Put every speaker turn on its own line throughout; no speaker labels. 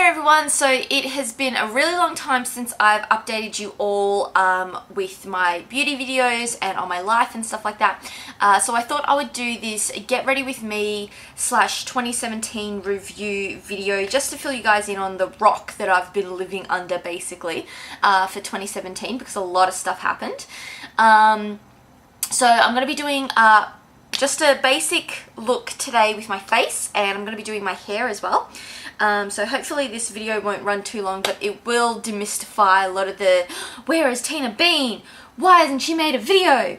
there everyone, so it has been a really long time since I've updated you all with my beauty videos and on my life and stuff like that. So I thought I would do this get ready with me / 2017 review video just to fill you guys in on the rock that I've been living under basically for 2017 because a lot of stuff happened. So I'm going to be doing just a basic look today with my face, and I'm going to be doing my hair as well. So hopefully this video won't run too long, but it will demystify a lot of the where has Tina been? Why hasn't she made a video?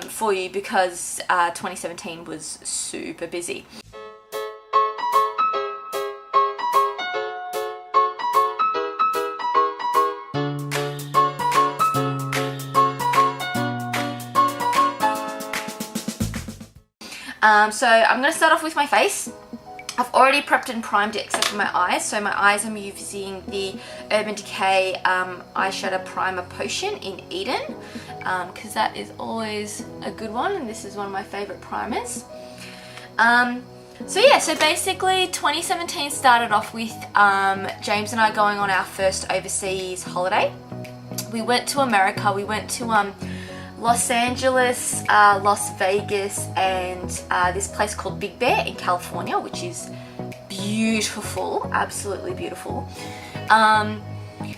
For you, because 2017 was super busy. So I'm going to start off with my face. I've already prepped and primed it except for my eyes. So my eyes, I'm using the Urban Decay eyeshadow primer potion in Eden, because that is always a good one, and this is one of my favorite primers. So yeah, so basically 2017 started off with James and I going on our first overseas holiday. We went to America. We went to Los Angeles, Las Vegas, and this place called Big Bear in California, which is beautiful, absolutely beautiful.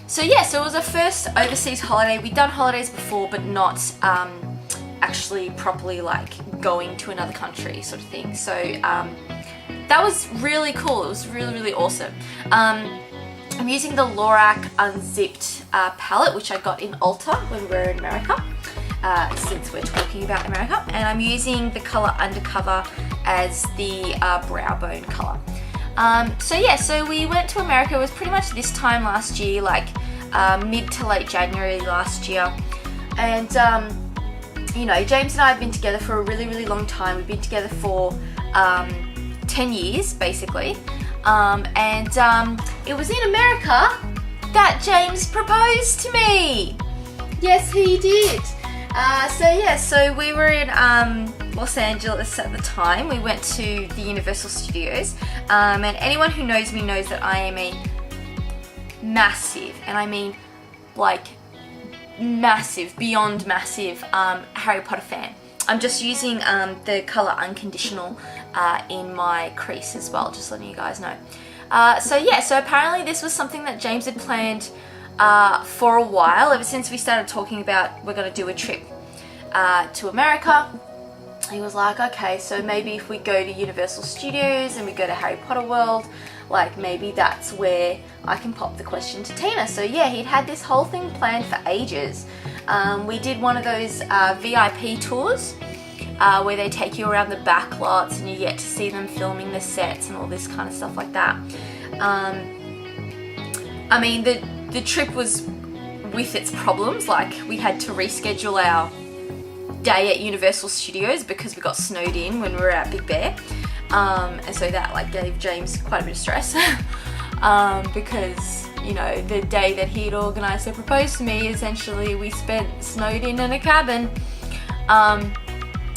So yeah, so it was our first overseas holiday. We'd done holidays before, but not actually properly like going to another country sort of thing. So that was really cool. It was really, really awesome. I'm using the Lorac Unzipped palette, which I got in Ulta when we were in America. Since we're talking about America, and I'm using the color Undercover as the brow bone color. So yeah, so we went to America. It was pretty much this time last year, like mid to late January last year, and you know, James and I have been together for a really, really long time. We've been together for 10 years basically, and it was in America that James proposed to me. Yes, he did. So yeah, so we were in Los Angeles at the time. We went to the Universal Studios, and anyone who knows me knows that I am a massive, and I mean like massive, beyond massive Harry Potter fan. I'm just using the color Unconditional in my crease as well, just letting you guys know. So yeah, so apparently this was something that James had planned for a while, ever since we started talking about we're going to do a trip to America. He was like, okay, so maybe if we go to Universal Studios and we go to Harry Potter World, like maybe that's where I can pop the question to Tina. So yeah, he'd had this whole thing planned for ages. We did one of those VIP tours where they take you around the back lots and you get to see them filming the sets and all this kind of stuff like that. I mean, the trip was with its problems. Like, we had to reschedule our day at Universal Studios because we got snowed in when we were at Big Bear, and so that like gave James quite a bit of stress because, you know, the day that he had organised to propose to me, essentially we spent snowed in a cabin.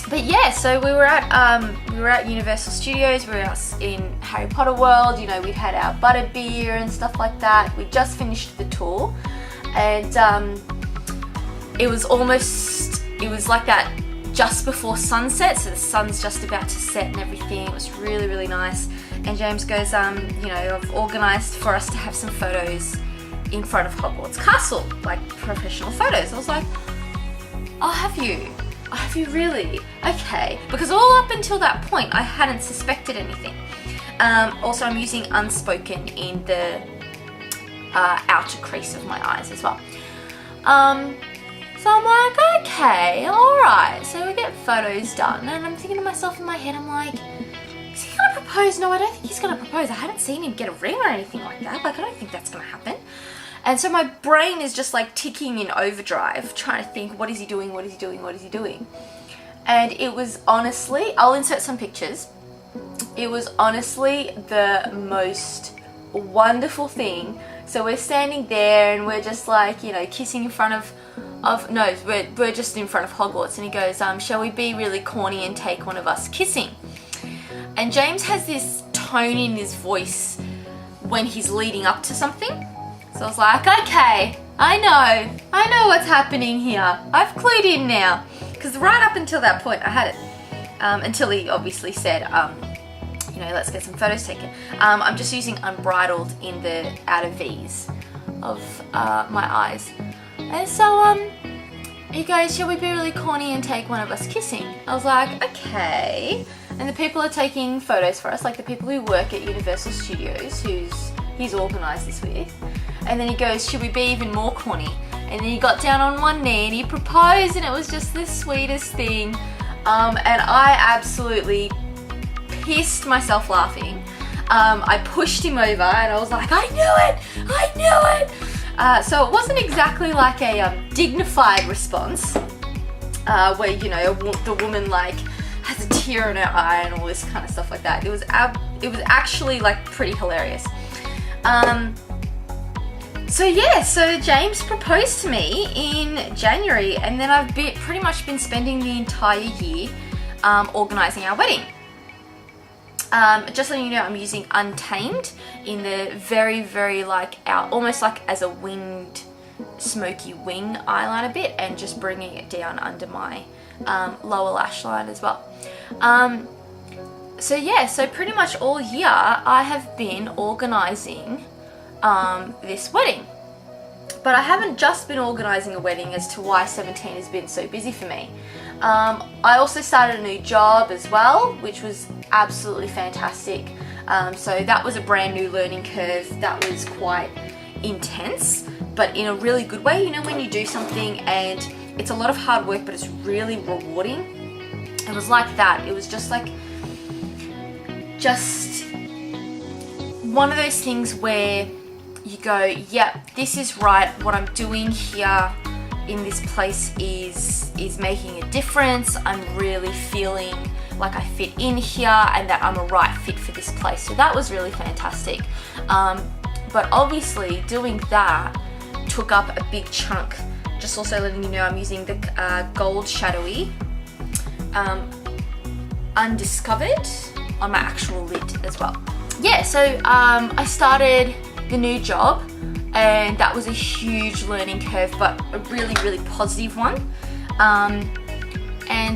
But yeah, so we were at Universal Studios. We were out in Harry Potter World. You know, we'd had our butter beer and stuff like that. We just finished the tour, and it was like that just before sunset, so the sun's just about to set and everything. It was really, really nice. And James goes, you know, I've organised for us to have some photos in front of Hogwarts Castle, like professional photos. I was like, oh, have you? Oh, have you really? Okay. Because all up until that point, I hadn't suspected anything. Also, I'm using Unspoken in the outer crease of my eyes as well. So I'm like, okay, alright. So we get photos done, and I'm thinking to myself in my head, I'm like, is he gonna propose? No, I don't think he's gonna propose. I haven't seen him get a ring or anything like that. Like, I don't think that's gonna happen. And so my brain is just like ticking in overdrive, trying to think, what is he doing? What is he doing? What is he doing? And it was honestly, I'll insert some pictures. It was honestly the most wonderful thing. So we're standing there and we're just like, you know, kissing in front of no, we're just in front of Hogwarts, and he goes, shall we be really corny and take one of us kissing? And James has this tone in his voice when he's leading up to something. So I was like, okay, I know what's happening here. I've clued in now. Because right up until that point, I had it. Until he obviously said, you know, let's get some photos taken. I'm just using Unbridled in the outer V's of my eyes. And so he goes, shall we be really corny and take one of us kissing? I was like, okay. And the people are taking photos for us, like the people who work at Universal Studios, he's organised this with. And then he goes, should we be even more corny? And then he got down on one knee and he proposed, and it was just the sweetest thing. And I absolutely pissed myself laughing. I pushed him over and I was like, I knew it! So it wasn't exactly like a dignified response, where, you know, the woman like has a tear in her eye and all this kind of stuff like that. It was actually like pretty hilarious. So yeah, so James proposed to me in January, and then I've pretty much been spending the entire year organising our wedding. Just letting you know, I'm using Untamed in the very, very like almost like as a winged, smoky wing eyeliner bit, and just bringing it down under my lower lash line as well. So yeah, so pretty much all year I have been organising this wedding. But I haven't just been organising a wedding as to why 17 has been so busy for me. I also started a new job as well, which was absolutely fantastic. So that was a brand new learning curve. That was quite intense, but in a really good way. You know, when you do something and it's a lot of hard work, but it's really rewarding. It was like that. It was just one of those things where you go, yep, this is right. What I'm doing here in this place is making a difference. I'm really feeling like I fit in here and that I'm a right fit for this place. So that was really fantastic. But obviously doing that took up a big chunk. Just also letting you know, I'm using the gold shadowy Undiscovered on my actual lid as well. Yeah, so I started the new job, and that was a huge learning curve, but a really, really positive one.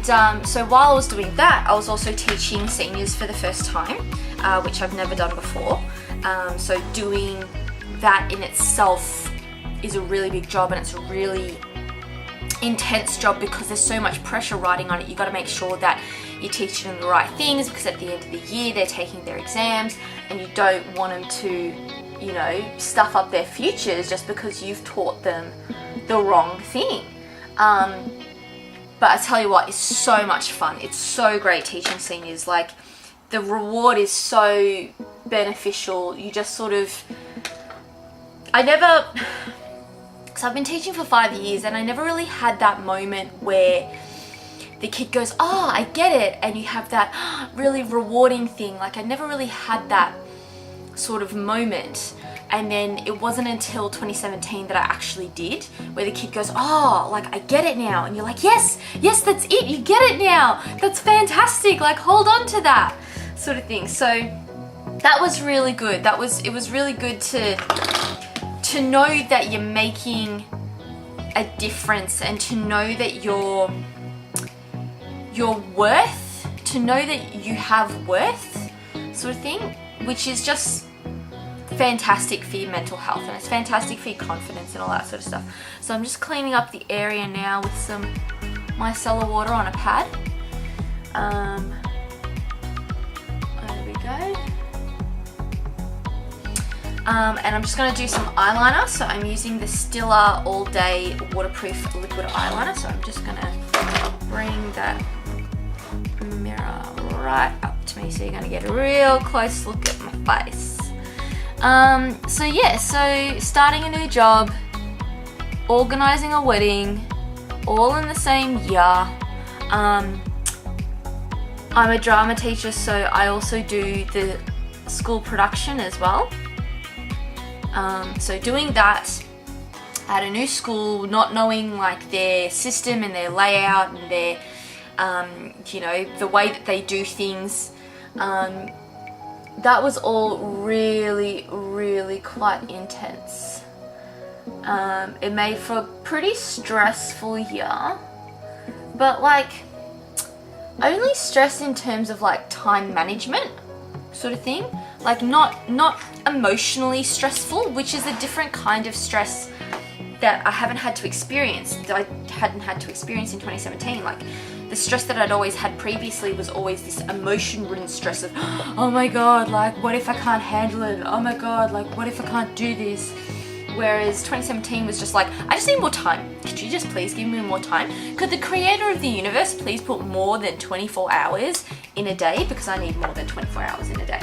So while I was doing that, I was also teaching seniors for the first time, which I've never done before. So doing that in itself is a really big job, and it's a really intense job because there's so much pressure riding on it. You got to make sure that you're teaching them the right things, because at the end of the year they're taking their exams, and you don't want them to, you know, stuff up their futures just because you've taught them the wrong thing. But I tell you what, it's so much fun. It's so great teaching seniors. Like, the reward is so beneficial. You just sort of, so I've been teaching for 5 years, and I never really had that moment where the kid goes, oh, I get it, and you have that really rewarding thing. Like, I never really had that sort of moment. And then it wasn't until 2017 that I actually did, where the kid goes, oh, like, I get it now. And you're like, yes, that's it, you get it now. That's fantastic, like, hold on to that sort of thing. So that was really good. It was really good to know that you're making a difference, and to know that you're worth, to know that you have worth, sort of thing, which is just fantastic for your mental health, and it's fantastic for your confidence and all that sort of stuff. So I'm just cleaning up the area now with some micellar water on a pad. There we go. And I'm just going to do some eyeliner. So I'm using the Stila All Day Waterproof Liquid Eyeliner. So I'm just going to bring that mirror right up to me, so you're going to get a real close look at my face. So yeah, so starting a new job, organising a wedding, all in the same year. I'm a drama teacher, so I also do the school production as well. So doing that at a new school, not knowing like their system and their layout and their, you know, the way that they do things, that was all really, really quite intense. It made for a pretty stressful year, but like only stress in terms of like time management sort of thing, like not emotionally stressful, which is a different kind of stress that I haven't had to experience, that I hadn't had to experience in 2017. Like the stress that I'd always had previously was always this emotion-ridden stress of, oh my god, like what if I can't handle it? Oh my god, like what if I can't do this? Whereas 2017 was just like, I just need more time. Could you just please give me more time? Could the creator of the universe please put more than 24 hours in a day? Because I need more than 24 hours in a day.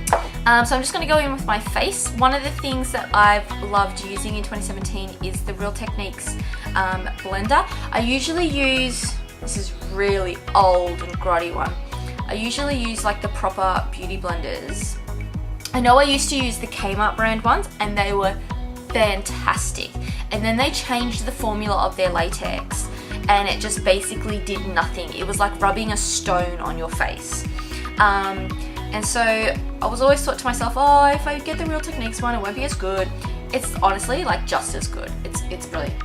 So I'm just going to go in with my face. One of the things that I've loved using in 2017 is the Real Techniques blender. I usually use, this is really old and grotty one, I usually use like the proper beauty blenders. I know I used to use the Kmart brand ones and they were fantastic, and then they changed the formula of their latex and it just basically did nothing. It was like rubbing a stone on your face. And so I was always thought to myself, oh, if I get the Real Techniques one, it won't be as good. It's honestly like just as good. It's brilliant.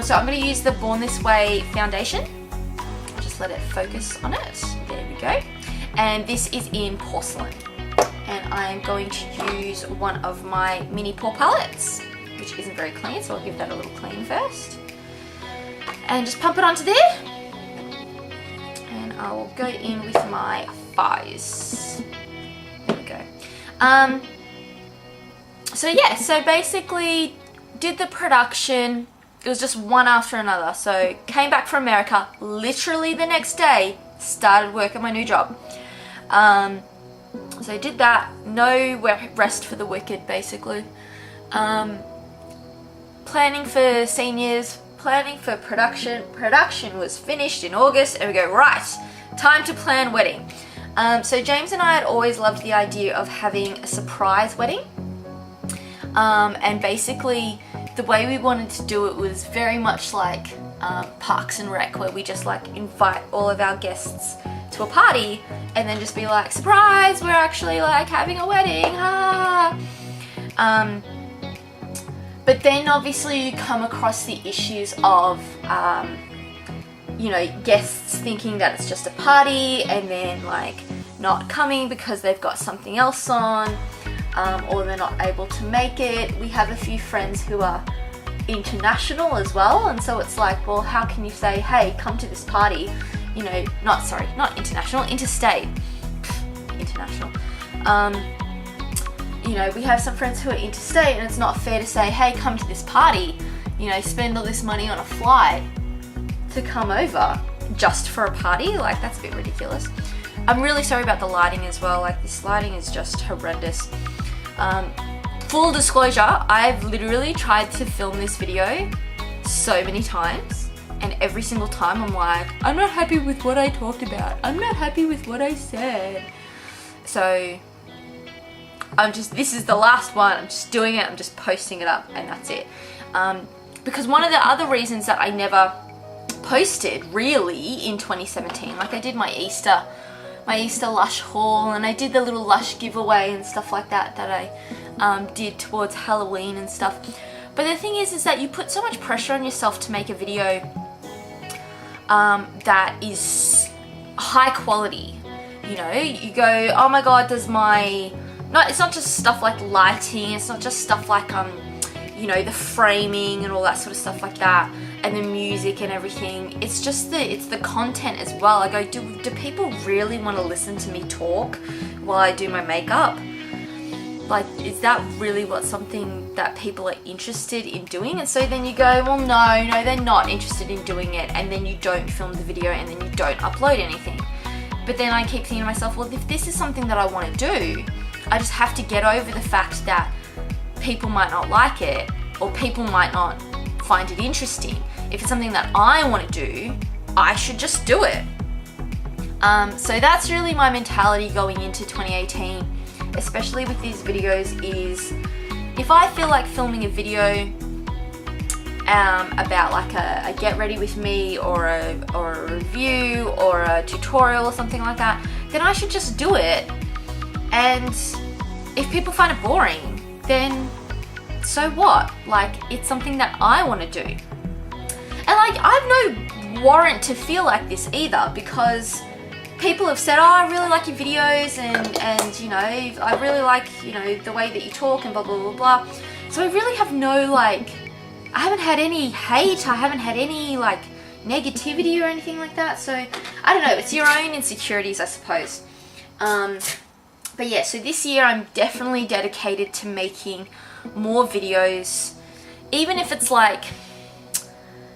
So I'm going to use the Born This Way foundation. Just let it focus on it. There we go. And this is in porcelain. And I'm going to use one of my mini pore palettes, which isn't very clean, so I'll give that a little clean first. And just pump it onto there. And I will go in with my thighs. There we go. So yeah, so basically did the production. It was just one after another. So came back from America, literally the next day, started work at my new job. So I did that, no rest for the wicked basically. Planning for seniors, planning for production. Production was finished in August and we go, right, time to plan wedding. So James and I had always loved the idea of having a surprise wedding. And basically the way we wanted to do it was very much like Parks and Rec, where we just like invite all of our guests to a party and then just be like, surprise, we're actually like having a wedding, ah. But then obviously you come across the issues of you know, guests thinking that it's just a party and then like not coming because they've got something else on, or they're not able to make it. We have a few friends who are international as well, and so it's like, well, how can you say, hey, come to this party, you know, not international, interstate, international. You know, we have some friends who are interstate and it's not fair to say, hey, come to this party, you know, spend all this money on a flight to come over just for a party. Like, that's a bit ridiculous. I'm really sorry about the lighting as well. Like, this lighting is just horrendous. Full disclosure, I've literally tried to film this video so many times, and every single time I'm like, I'm not happy with what I talked about. I'm not happy with what I said. So this is the last one. I'm just doing it. I'm just posting it up and that's it. Because one of the other reasons that I never posted really in 2017, like I did my Easter Lush haul, and I did the little Lush giveaway and stuff like that I did towards Halloween and stuff. But the thing is that you put so much pressure on yourself to make a video that is high quality. You know, you go, oh my god, it's not just stuff like lighting, it's not just stuff like you know, the framing and all that sort of stuff like that, and the music and everything. It's just it's the content as well. I go, do people really want to listen to me talk while I do my makeup? Like, is that really something that people are interested in doing? And so then you go, well, no, they're not interested in doing it, and then you don't film the video and then you don't upload anything. But then I keep thinking to myself, well, if this is something that I want to do, I just have to get over the fact that people might not like it, or people might not find it interesting. If it's something that I want to do, I should just do it. So that's really my mentality going into 2018, especially with these videos, is if I feel like filming a video about like a get ready with me or a review or a tutorial or something like that, then I should just do it And if people find it boring, then so what? Like, it's something that I want to do. And like, I've no warrant to feel like this either, because people have said, oh, I really like your videos, and you know, I really like, you know, the way that you talk and blah, blah, blah, blah. So I really have no, like, I haven't had any hate, I haven't had any, like, negativity or anything like that. So, I don't know, it's your own insecurities, I suppose. But yeah, so this year I'm definitely dedicated to making more videos, even if it's like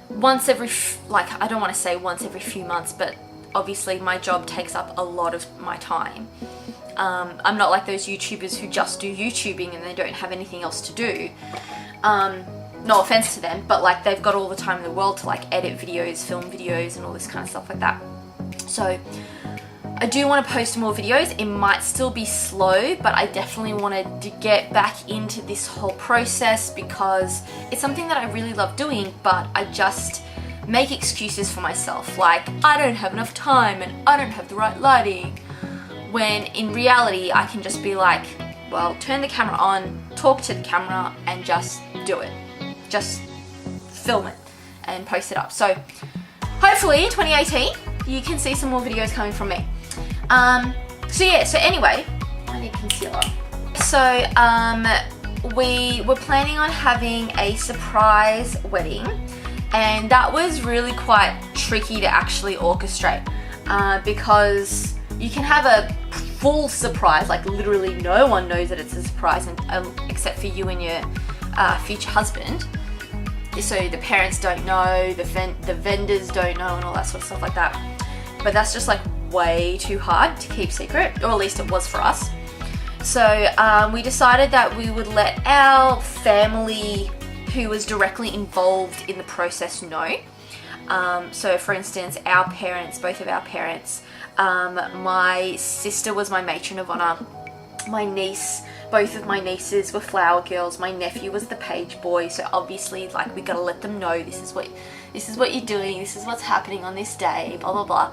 once every, like, I don't want to say once every few months, but obviously my job takes up a lot of my time. I'm not like those YouTubers who just do YouTubing and they don't have anything else to do. No offense to them, but like, they've got all the time in the world to like edit videos, film videos, and all this kind of stuff like that. So I do want to post more videos. It might still be slow, but I definitely wanted to get back into this whole process because it's something that I really love doing, but I just make excuses for myself. Like, I don't have enough time and I don't have the right lighting. When in reality, I can just be like, well, turn the camera on, talk to the camera, and just do it. Just film it and post it up. So hopefully in 2018, you can see some more videos coming from me. So yeah, so anyway, I need concealer. So we were planning on having a surprise wedding, and that was really quite tricky to actually orchestrate because you can have a full surprise, like literally no one knows that it's a surprise except for you and your future husband. So the parents don't know, the vendors don't know, and all that sort of stuff like that. But that's just like way too hard to keep secret, or at least it was for us. So we decided that we would let our family who was directly involved in the process know. So for instance, our parents, both of our parents, my sister was my matron of honor, my niece, both of my nieces were flower girls, my nephew was the page boy, so obviously like we gotta let them know this is what you're doing, this is what's happening on this day, blah blah blah.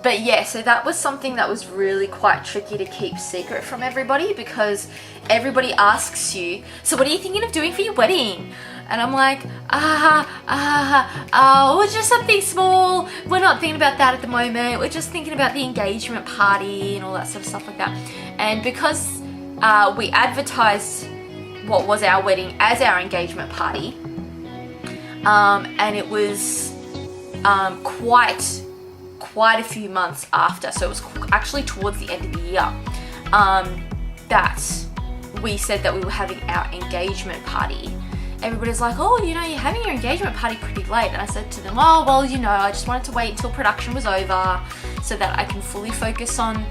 But yeah, so that was something that was really quite tricky to keep secret from everybody, because everybody asks you, so what are you thinking of doing for your wedding? And I'm like, it's just something small. We're not thinking about that at the moment. We're just thinking about the engagement party and all that sort of stuff like that. And because we advertised what was our wedding as our engagement party, and it was quite a few months after, so it was actually towards the end of the year, that we said that we were having our engagement party. Everybody's like, oh, you know, you're having your engagement party pretty late. And I said to them, oh, well, you know, I just wanted to wait until production was over so that I can fully focus on,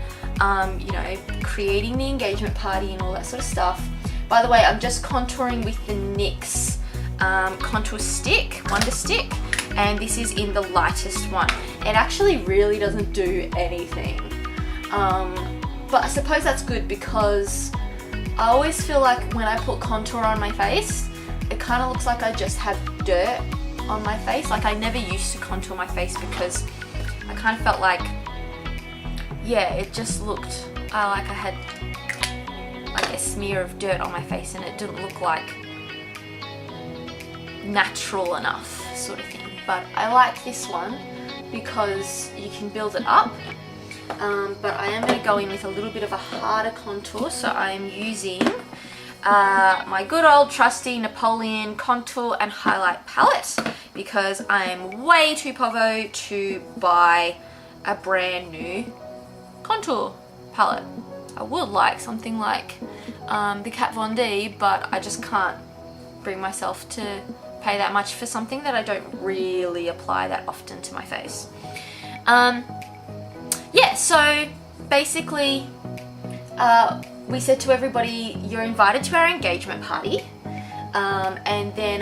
you know, creating the engagement party and all that sort of stuff. By the way, I'm just contouring with the NYX contour stick, Wonderstick, and this is in the lightest one. It actually really doesn't do anything. But I suppose that's good, because I always feel like when I put contour on my face, it kind of looks like I just have dirt on my face. Like, I never used to contour my face because I kind of felt like, yeah, it just looked like I had like a smear of dirt on my face, and it didn't look like natural enough sort of thing. But I like this one because you can build it up. But I am going to go in with a little bit of a harder contour, so I am using my good old trusty Napoleon contour and highlight palette, because I am way too povo to buy a brand new contour palette. I would like something like the Kat Von D, but I just can't bring myself to pay that much for something that I don't really apply that often to my face. Yeah, so basically we said to everybody, you're invited to our engagement party, and then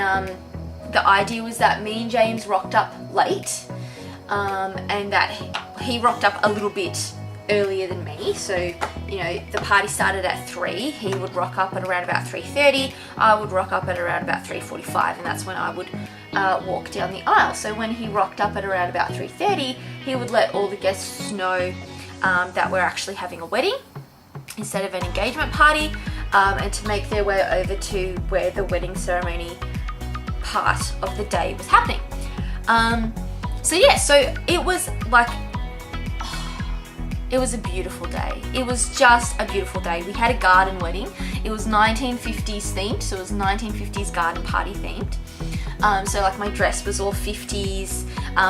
the idea was that me and James rocked up late, and that he rocked up a little bit earlier than me. So, you know, the party started at 3, he would rock up at around about 3:30, I would rock up at around about 3:45, and that's when I would walk down the aisle. So when he rocked up at around about 3:30, he would let all the guests know that we're actually having a wedding instead of an engagement party, and to make their way over to where the wedding ceremony part of the day was happening. So yeah, so it was like, it was a beautiful day. It was just a beautiful day. We had a garden wedding. It was 1950s themed, so it was 1950s garden party themed. So like my dress was all 50s.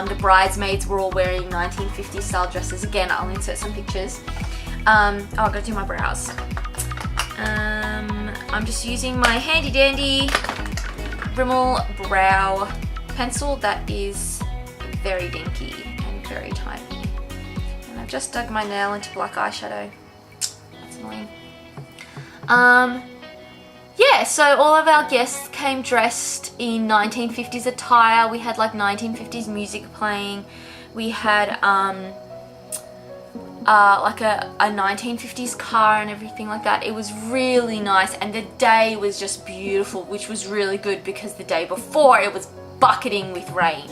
The bridesmaids were all wearing 1950s style dresses. Again, I'll insert some pictures. Oh, I've got to do my brows. I'm just using my handy dandy Rimmel brow pencil that is very dinky and very tiny. And I've just dug my nail into black eyeshadow. That's annoying. Yeah, so all of our guests came dressed in 1950s attire. We had like 1950s music playing. We had like a 1950s car and everything like that. It was really nice, and the day was just beautiful, which was really good because the day before it was bucketing with rain.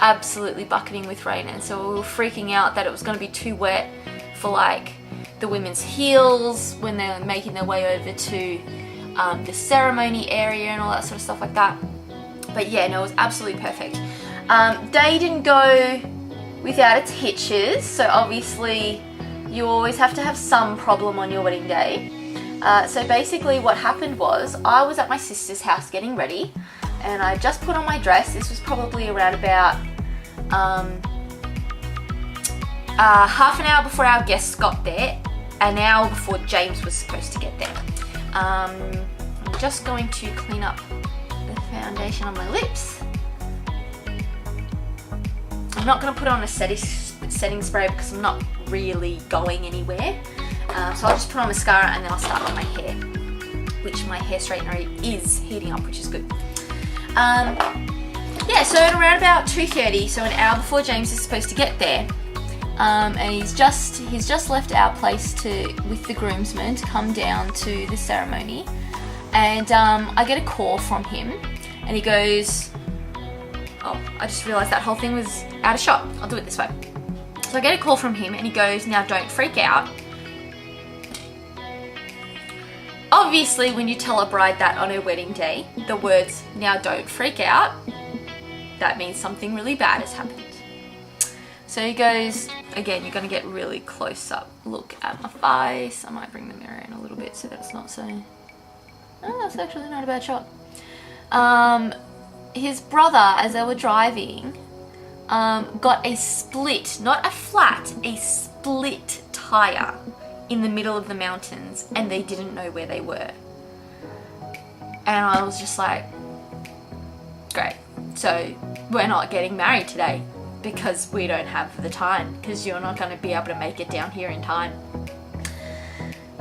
Absolutely bucketing with rain, and so we were freaking out that it was going to be too wet for like the women's heels when they were making their way over to the ceremony area and all that sort of stuff like that. But yeah, no, it was absolutely perfect. Day didn't go without its hitches, so obviously you always have to have some problem on your wedding day. So basically what happened was, I was at my sister's house getting ready, and I just put on my dress. This was probably around about half an hour before our guests got there, an hour before James was supposed to get there. I'm just going to clean up the foundation on my lips. I'm not going to put on a setting spray because I'm not really going anywhere. So I'll just put on mascara and then I'll start on my hair, which my hair straightener is heating up, which is good. Yeah, so at around about 2:30, so an hour before James is supposed to get there, and he's just left our place with the groomsmen to come down to the ceremony, and I get a call from him, and he goes, oh, I just realised that whole thing was out of shot. I'll do it this way. So I get a call from him, and he goes, now don't freak out. Obviously, when you tell a bride that on her wedding day, the words, now don't freak out, that means something really bad has happened. So he goes, again, you're going to get really close up look at my face. I might bring the mirror in a little bit so that it's not so... Oh, that's actually not a bad shot. His brother, as they were driving, got a split, not a flat, a split tire in the middle of the mountains, and they didn't know where they were. And I was just like, great. So we're not getting married today because we don't have the time, because you're not going to be able to make it down here in time.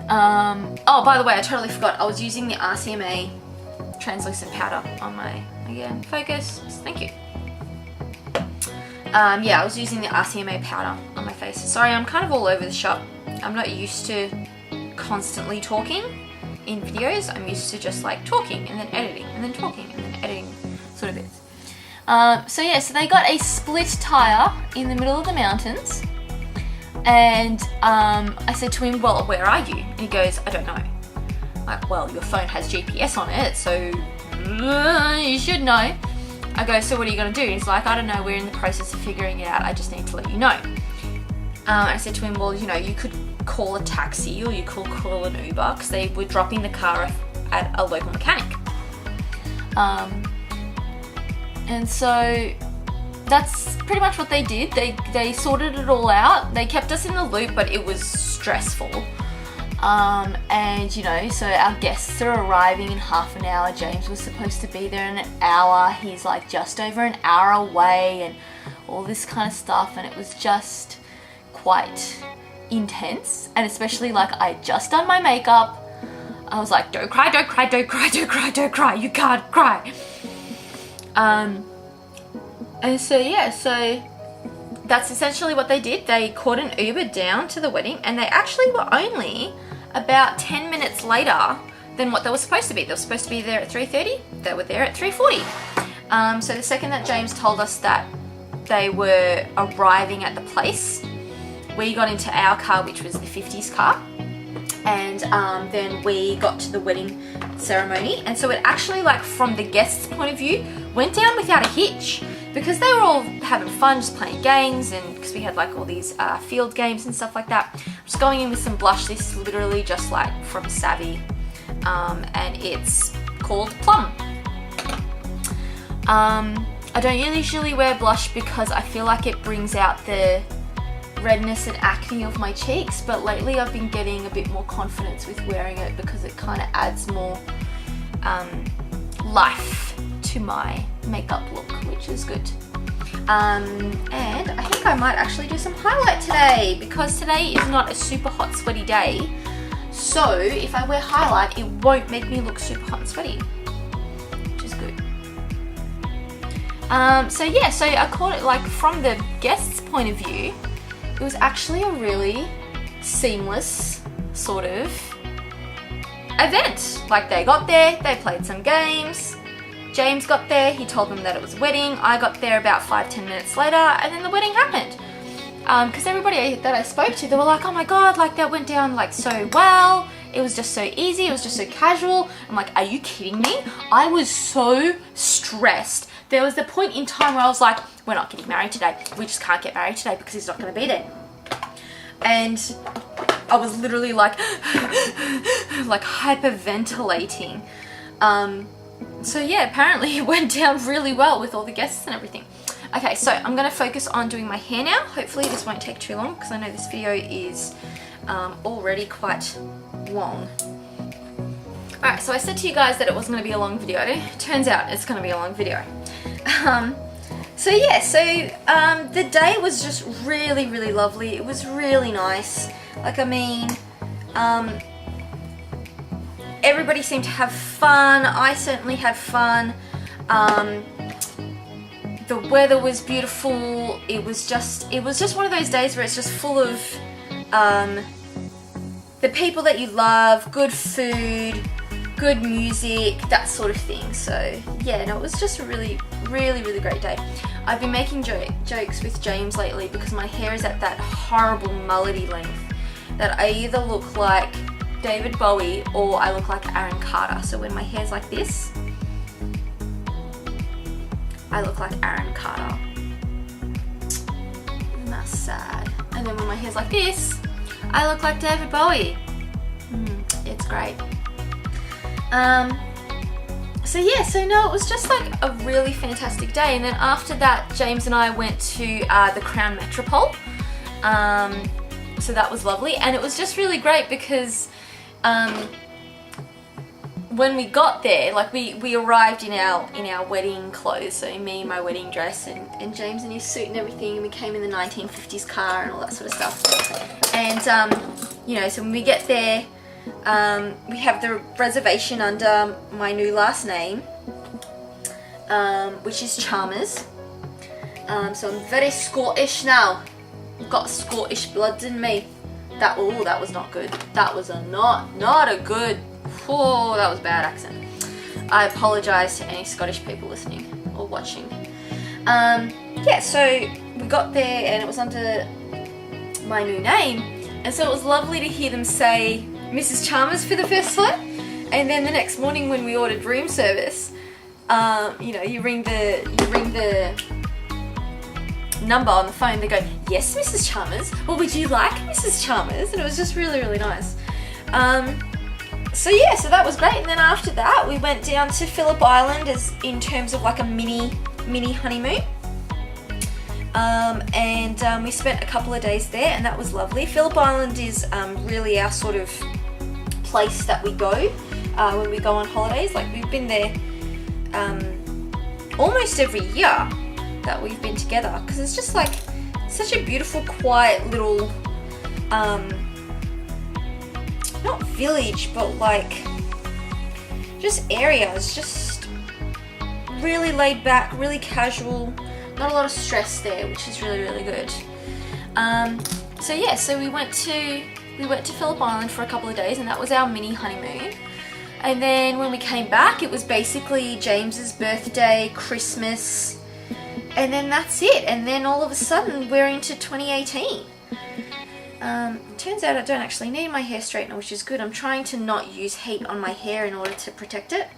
Oh, by the way, I totally forgot. I was using the RCMA translucent powder on my, again, focus. Thank you. Yeah, I was using the RCMA powder on my face. Sorry, I'm kind of all over the shop. I'm not used to constantly talking in videos. I'm used to just like talking and then editing and then talking and then editing sort of bits. So yeah, so they got a split tire in the middle of the mountains, and I said to him, well, where are you? And he goes, I don't know. Like, well, your phone has GPS on it, so you should know. I go, so what are you going to do? And he's like, I don't know, we're in the process of figuring it out, I just need to let you know. I said to him, well, you know, you could call a taxi or you could call an Uber, because they were dropping the car at a local mechanic. And so that's pretty much what they did. They sorted it all out. They kept us in the loop, but it was stressful. And you know, so our guests are arriving in half an hour. James was supposed to be there in an hour. He's like just over an hour away and all this kind of stuff. And it was just quite intense. And especially like I had just done my makeup. I was like, don't cry, don't cry, don't cry, don't cry, don't cry. You can't cry. And so yeah, so that's essentially what they did. They caught an Uber down to the wedding, and they actually were only about 10 minutes later than what they were supposed to be. They were supposed to be there at 3:30. They were there at 3:40. So the second that James told us that they were arriving at the place, we got into our car, which was the 50s car, and then we got to the wedding ceremony, and so it actually, like, from the guests' point of view, went down without a hitch, because they were all having fun, just playing games, and because we had like all these field games and stuff like that. I'm just going in with some blush. This is literally just like from Savvy, and it's called Plumb. I don't usually wear blush because I feel like it brings out the redness and acne of my cheeks, but lately I've been getting a bit more confidence with wearing it because it kind of adds more life to my makeup look, which is good. And I think I might actually do some highlight today, because today is not a super hot sweaty day, so if I wear highlight it won't make me look super hot and sweaty, which is good. So yeah, so I caught it, like, from the guests' point of view, it was actually a really seamless sort of event. Like, they got there, they played some games, James got there, he told them that it was a wedding, I got there about 5-10 minutes later, and then the wedding happened. Because everybody that I spoke to, they were like, oh my god, like, that went down like so well, it was just so easy, it was just so casual. I'm like, are you kidding me? I was so stressed. There was the point in time where I was like, we're not getting married today, we just can't get married today because he's not going to be there. And I was literally like, like hyperventilating. So yeah, apparently it went down really well with all the guests and everything. Okay, so I'm going to focus on doing my hair now. Hopefully this won't take too long because I know this video is already quite long. Alright, so I said to you guys that it wasn't going to be a long video. Turns out it's going to be a long video. So yeah, so the day was just really, really lovely. It was really nice. Like, I mean, everybody seemed to have fun. I certainly had fun. The weather was beautiful. It was just one of those days where it's just full of the people that you love, good food, good music, that sort of thing. So yeah, no, it was just a really, really, really great day. I've been making jokes with James lately because my hair is at that horrible mullety length that I either look like David Bowie or I look like Aaron Carter. So when my hair's like this, I look like Aaron Carter. And that's sad. And then when my hair's like this, I look like David Bowie. It's great. So yeah, so no, it was just like a really fantastic day. And then after that, James and I went to the Crown Metropole. So that was lovely, and it was just really great because when we got there, like we arrived in our wedding clothes, so me in my wedding dress and James in his suit and everything, and we came in the 1950s car and all that sort of stuff. And you know, so when we get there, we have the reservation under my new last name, which is Chalmers. So I'm very Scottish now. I've got Scottish blood in me. That was not good. That was not a good. Oh, that was bad accent. I apologise to any Scottish people listening or watching. Yeah, so we got there and it was under my new name, and so it was lovely to hear them say Mrs. Chalmers for the first time. And then the next morning when we ordered room service, you know, you ring the number on the phone, they go, yes, Mrs. Chalmers, well, would you like Mrs. Chalmers? And it was just really, really nice. So yeah, so that was great. And then after that, we went down to Phillip Island as in terms of like a mini honeymoon. And we spent a couple of days there, and that was lovely. Phillip Island is really our sort of place that we go when we go on holidays. Like, we've been there almost every year that we've been together, because it's just like such a beautiful, quiet little not village, but like just areas, just really laid back, really casual, not a lot of stress there, which is really, really good. So yeah, so we went to Phillip Island for a couple of days, and that was our mini honeymoon. And then when we came back, it was basically James's birthday, Christmas, and then that's it. And then all of a sudden we're into 2018. Turns out I don't actually need my hair straightener, which is good. I'm trying to not use heat on my hair in order to protect it.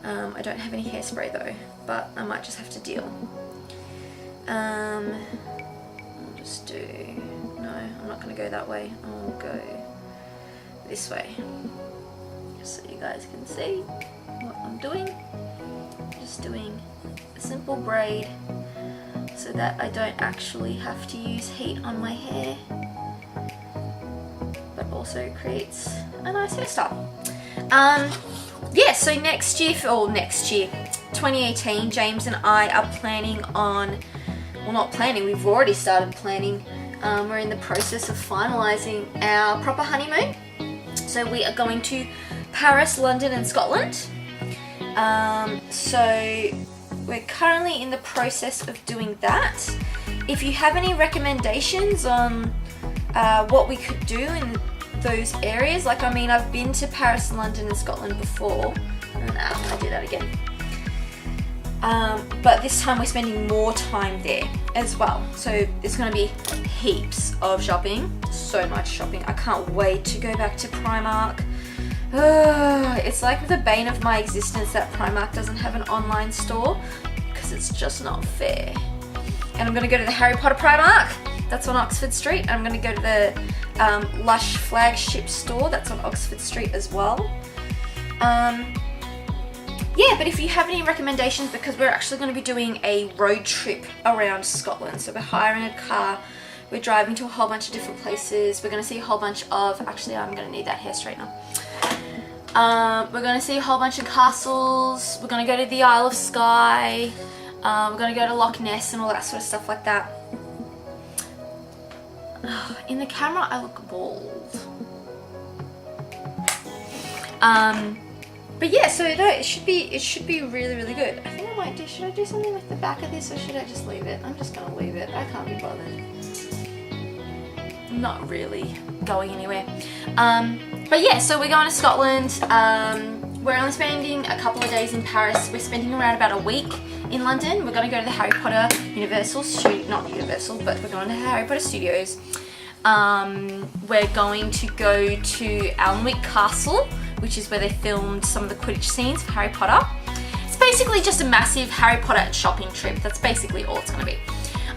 I don't have any hairspray though, but I might just have to deal. I'll just do, no, I'm not going to go that way. I'll go this way, just so you guys can see what I'm doing. Just doing a simple braid so that I don't actually have to use heat on my hair, but also creates a nice hairstyle. Yeah, so next year, 2018, James and I are planning on, well, not planning, we've already started planning. We're in the process of finalising our proper honeymoon. So we are going to Paris, London and Scotland. So we're currently in the process of doing that. If you have any recommendations on what we could do in those areas, like, I mean, I've been to Paris, London and Scotland before, and I do that again. But this time we're spending more time there as well. So there's going to be heaps of shopping, so much shopping. I can't wait to go back to Primark. It's like the bane of my existence that Primark doesn't have an online store, because it's just not fair. And I'm going to go to the Harry Potter Primark, that's on Oxford Street. I'm going to go to the Lush flagship store, that's on Oxford Street as well. Yeah, but if you have any recommendations, because we're actually going to be doing a road trip around Scotland. So we're hiring a car, we're driving to a whole bunch of different places, we're going to see a whole bunch of, actually I'm going to need that hair straightener. We're going to see a whole bunch of castles, we're going to go to the Isle of Skye, we're going to go to Loch Ness and all that sort of stuff like that. In the camera I look bald. But yeah, so no, it should be really, really good. I think I might do, should I do something with the back of this or should I just leave it? I'm just gonna leave it, I can't be bothered. I'm not really going anywhere. But yeah, so we're going to Scotland. We're only spending a couple of days in Paris. We're spending around about a week in London. We're gonna go to the Harry Potter Universal Studio, not Universal, but we're going to Harry Potter Studios. We're going to go to Alnwick Castle, which is where they filmed some of the Quidditch scenes for Harry Potter. It's basically just a massive Harry Potter shopping trip. That's basically all it's going to be.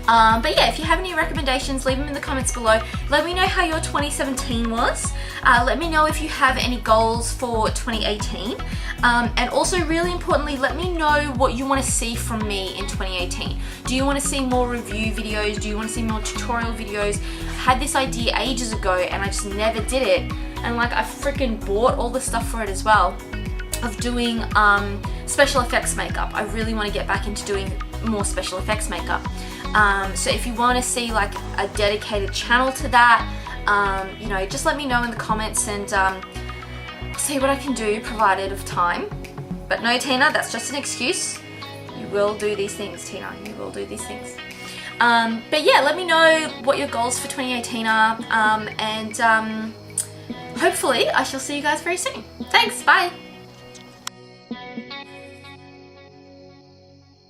But yeah, if you have any recommendations, leave them in the comments below. Let me know how your 2017 was. Let me know if you have any goals for 2018. And also, really importantly, let me know what you want to see from me in 2018. Do you want to see more review videos? Do you want to see more tutorial videos? I had this idea ages ago and I just never did it. And like, I freaking bought all the stuff for it as well, of doing special effects makeup. I really want to get back into doing more special effects makeup. So if you want to see like a dedicated channel to that, you know, just let me know in the comments and I'll see what I can do, provided of time. But no, Tina, that's just an excuse. You will do these things, Tina. You will do these things. But yeah, let me know what your goals for 2018 are, and hopefully I shall see you guys very soon. Thanks, bye!